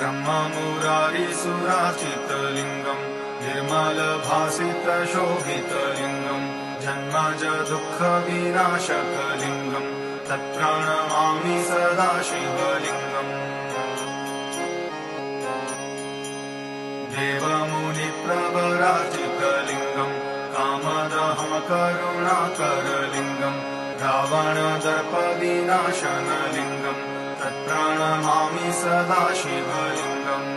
ब्रह्ममुरारिसुराचितलिङ्गम् निर्मलभासितशोभितलिङ्गम् जन्मज दुःखविनाशकलिङ्गम् तत्प्रणमामि सदा शिवलिङ्गम् देवमुनिप्रवराजितलिङ्गम् कामदहं करुणाकरलिङ्गम् रावणदर्पविनाशनलिङ्गम् तत्प्रणमामि सदा शिवलिङ्गम्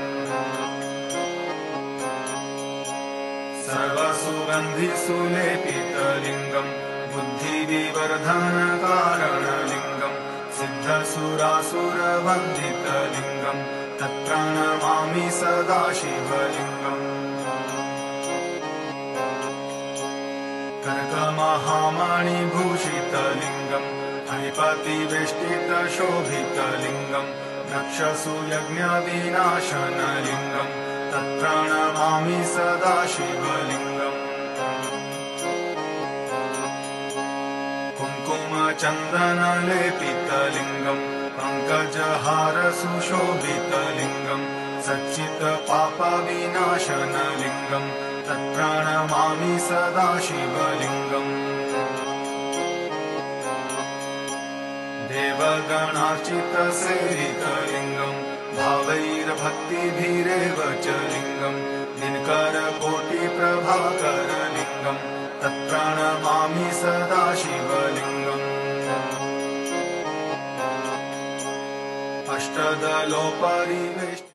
सर्वसुगन्धिसुलेपितलिङ्गम् बुद्धिविवर्धनकारणलिङ्गम् सिद्धसुरासुरवन्दितलिङ्गम् तत्प्रणमामि सदा शिवलिङ्गम् कनकमहामणिभूषितलिङ्गम् फणिपतिवेष्टितशोभितलिङ्गम् दक्षसूयज्ञविनाशनलिङ्गम् तत्प्रणमामि सदा शिवलिङ्गम् कुङ्कुमचन्दनलेपितलिङ्गम् पङ्कजहारसुशोभितलिङ्गम् सच्चित्पापविनाशनलिङ्गम् तत्प्रणमामि सदा शिवलिङ्गम् देवगणार्चितसेवितलिङ्गम् भावैर्भक्तिभिरेव च लिङ्गम् दिनकरकोटिप्रभाकरलिङ्गम् तत्प्रणमामि सदा शिवलिङ्गम् अष्टदलोपरिवेष्टितम्